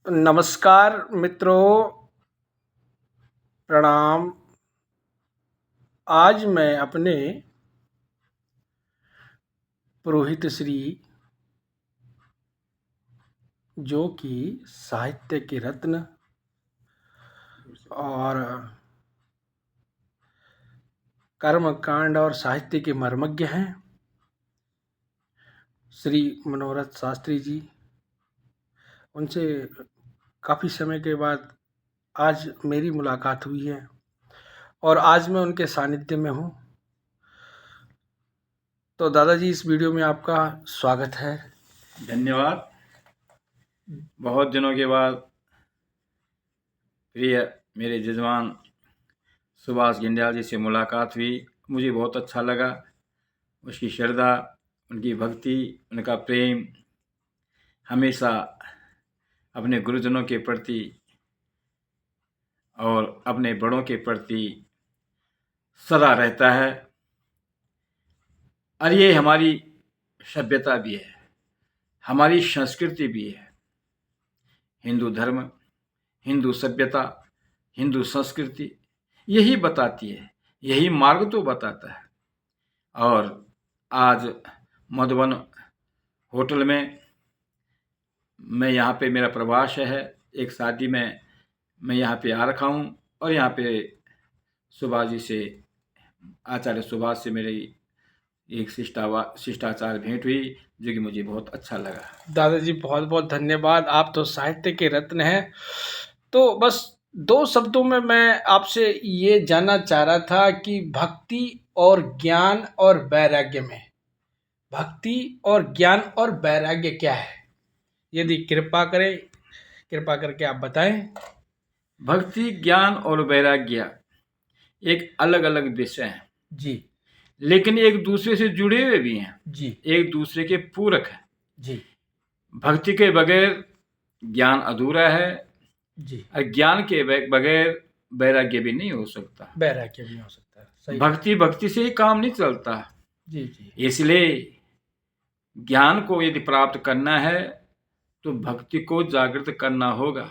नमस्कार मित्रों, प्रणाम। आज मैं अपने पुरोहित श्री, जो कि साहित्य के रत्न और कर्मकांड और साहित्य के मर्मज्ञ हैं, श्री मनोरथ शास्त्री जी, उनसे काफ़ी समय के बाद आज मेरी मुलाकात हुई है और आज मैं उनके सानिध्य में हूँ। तो दादाजी, इस वीडियो में आपका स्वागत है। धन्यवाद। बहुत दिनों के बाद प्रिय मेरे जजमान सुभाष गिंडियाल जी से मुलाकात हुई। मुझे बहुत अच्छा लगा। उसकी श्रद्धा, उनकी भक्ति, उनका प्रेम हमेशा अपने गुरुजनों के प्रति और अपने बड़ों के प्रति सदा रहता है। और ये हमारी सभ्यता भी है, हमारी संस्कृति भी है। हिंदू धर्म, हिंदू सभ्यता, हिंदू संस्कृति यही बताती है, यही मार्ग तो बताता है। और आज मधुबन होटल में मैं यहाँ पे, मेरा प्रवास है, एक शादी में मैं यहाँ पे आ रखा हूँ और यहाँ पे सुभाष जी से, आचार्य सुभाष से मेरी एक शिष्टाचार भेंट हुई, जो कि मुझे बहुत अच्छा लगा। दादाजी, बहुत बहुत धन्यवाद। आप तो साहित्य के रत्न हैं। तो बस दो शब्दों में मैं आपसे ये जानना चाह रहा था कि भक्ति और ज्ञान और वैराग्य में, भक्ति और ज्ञान और वैराग्य क्या है? यदि कृपा करें, कृपा करके आप बताएं। भक्ति, ज्ञान और वैराग्य एक अलग अलग विषय हैं जी लेकिन एक दूसरे से जुड़े हुए भी हैं जी, एक दूसरे के पूरक हैं जी भक्ति के बगैर ज्ञान अधूरा है जी, और ज्ञान के बगैर वैराग्य भी नहीं हो सकता। वैराग्य भी हो सकता है। सही। भक्ति से ही काम नहीं चलता। जी जी, इसलिए ज्ञान को यदि प्राप्त करना है तो भक्ति को जागृत करना होगा।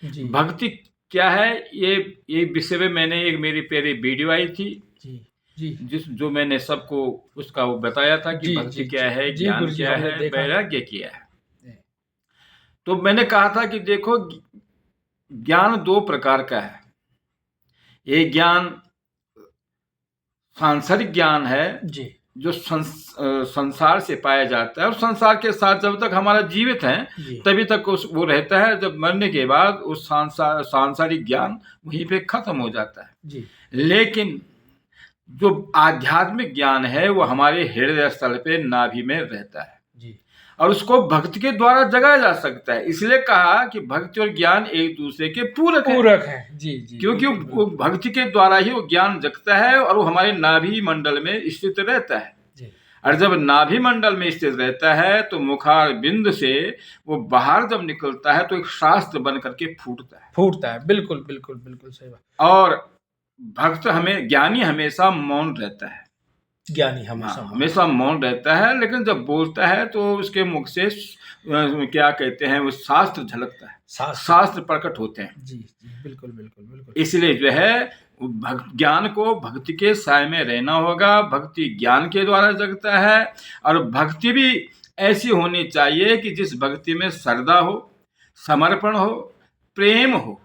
जी भक्ति क्या है, ये विषय में मैंने एक मेरी पहले वीडियो आई थी, जी जी, जो मैंने सबको उसका वो बताया था कि जी भक्ति जी क्या है, जी, ज्ञान गुरुजी, क्या हमने है, देखा। वैराग्य क्या है। तो मैंने कहा था कि देखो, ज्ञान दो प्रकार का है। एक ज्ञान सांसारिक ज्ञान है जी जो संसार से पाया जाता है और संसार के साथ जब तक हमारा जीवित है जी, तभी तक वो रहता है। जब मरने के बाद उस सांसारिक ज्ञान वहीं पे खत्म हो जाता है। जी लेकिन जो आध्यात्मिक ज्ञान है वो हमारे हृदय स्थल पे, नाभि में रहता है जी, और उसको भक्ति के द्वारा जगाया जा सकता है। इसलिए कहा कि भक्ति और ज्ञान एक दूसरे के पूरक है। जी जी, क्योंकि वो भक्ति के द्वारा ही वो ज्ञान जगता है और वो हमारे नाभि मंडल में स्थित रहता है। जी, और जब नाभि मंडल में स्थित रहता है तो मुखार बिंद से वो बाहर जब निकलता है तो एक शास्त्र बन करके फूटता है। बिल्कुल बिल्कुल बिल्कुल सही बात। और ज्ञानी हमेशा मौन रहता है। ज्ञानी हमेशा हमेशा मौन रहता है, लेकिन जब बोलता है तो उसके मुख से क्या कहते हैं, वो शास्त्र झलकता है, शास्त्र प्रकट होते हैं। जी जी, बिल्कुल बिल्कुल बिल्कुल। इसलिए जो है ज्ञान को भक्ति के साय में रहना होगा। भक्ति ज्ञान के द्वारा जगता है और भक्ति भी ऐसी होनी चाहिए कि जिस भक्ति में श्रद्धा हो, समर्पण हो, प्रेम हो,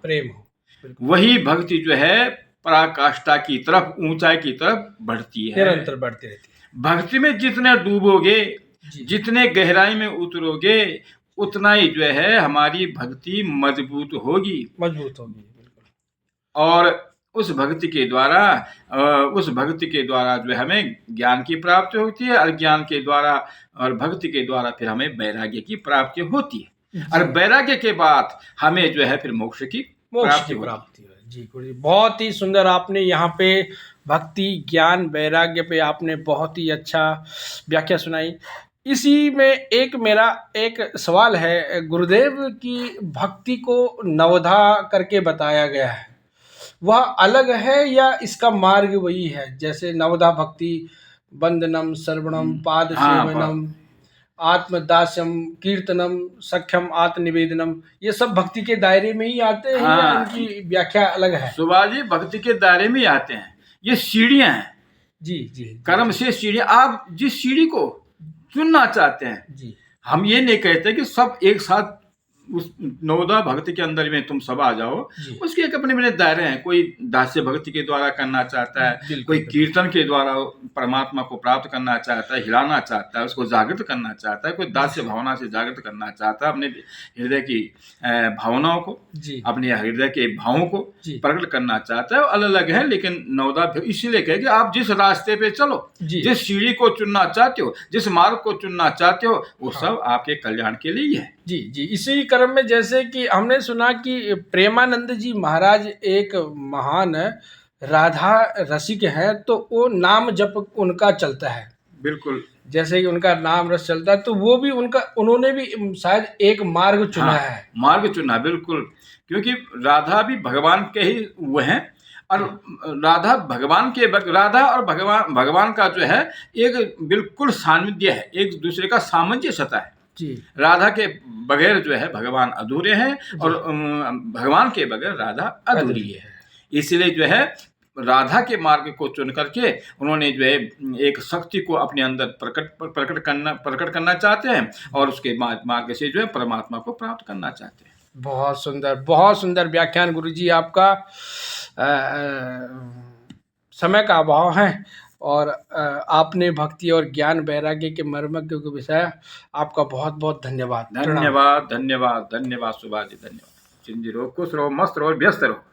वही भक्ति जो है पराकाष्ठा की तरफ, ऊंचाई की तरफ बढ़ती है, निरंतर बढ़ती रहती है। भक्ति में जितने डूबोगे, जितने गहराई में उतरोगे, उतना ही जो है हमारी भक्ति मजबूत होगी। और उस भक्ति के द्वारा जो हमें ज्ञान की प्राप्ति होती है और ज्ञान के द्वारा और भक्ति के द्वारा फिर हमें वैराग्य की प्राप्ति होती है और वैराग्य के बाद हमें जो है फिर मोक्ष की प्राप्ति है। जी गुरु जी, बहुत ही सुंदर आपने यहाँ पे भक्ति, ज्ञान, वैराग्य पे आपने बहुत ही अच्छा व्याख्या सुनाई। इसी में एक मेरा एक सवाल है, गुरुदेव की भक्ति को नवधा करके बताया गया है, वह अलग है या इसका मार्ग वही है? जैसे नवधा भक्ति, वंदनम, श्रवणम, पाद सेवनम, आत्मदास्यम, कीर्तनम, सख्यम, आत्मनिवेदनम, ये सब भक्ति के दायरे में ही आते हैं या हाँ इनकी व्याख्या अलग है? सुभाष जी, भक्ति के दायरे में ही आते हैं। ये सीढ़ियां हैं, जी जी कर्म से सीढ़ियां। आप जिस सीढ़ी को चुनना चाहते हैं, जी हम ये नहीं कहते कि सब एक साथ उस नवोदा भक्ति के अंदर में तुम सब आ जाओ। जी। उसके एक अपने अपने दायरे हैं। कोई दास्य भक्ति के द्वारा करना चाहता है, बिल्कुल, कोई बिल्कुल। कीर्तन के द्वारा परमात्मा को प्राप्त करना चाहता है, हिलाना चाहता है, उसको जागृत करना चाहता है, कोई दास्य भावना से जागृत करना चाहता है, अपने हृदय की भावनाओं को, जी अपने हृदय के भावों को जी प्रकट करना चाहता है। अलग अलग है, लेकिन नवोदा इसीलिए कहे कि आप जिस रास्ते पे चलो, जी जिस सीढ़ी को चुनना चाहते हो, जिस मार्ग को चुनना चाहते हो, वो हाँ। सब आपके कल्याण के लिए ही है। जी जी। इसी क्रम में जैसे कि हमने सुना कि प्रेमानंद जी महाराज एक महान राधा रसिक हैं, तो वो नाम जप उनका चलता है। बिल्कुल। जैसे कि उनका नाम रस चलता है, तो वो भी उन्होंने भी शायद एक मार्ग चुना हाँ, है। मार्ग चुना, बिल्कुल। क्योंकि राधा भी भगवान के ही वो हैं, और राधा भगवान के राधा और भगवान का जो है एक बिल्कुल सान्निध्य है, एक दूसरे का सामंजस्यता है। जी राधा के बगैर जो है भगवान अधूरे हैं, और भगवान के बगैर राधा अधूरी है। इसलिए जो है राधा के मार्ग को चुन करके उन्होंने जो है एक शक्ति को अपने अंदर प्रकट करना चाहते हैं, और उसके मार्ग से जो है परमात्मा को प्राप्त करना चाहते हैं। बहुत सुंदर व्याख्यान गुरुजी आपका। समय का अभाव है, और आपने भक्ति और ज्ञान वैराग्य के मर्म के विषय, आपका बहुत बहुत धन्यवाद। धन्यवाद धन्यवाद धन्यवाद सुभाष जी, धन्यवाद। जिंदगी रहो, खुश रहो, मस्त रहो, व्यस्त रहो।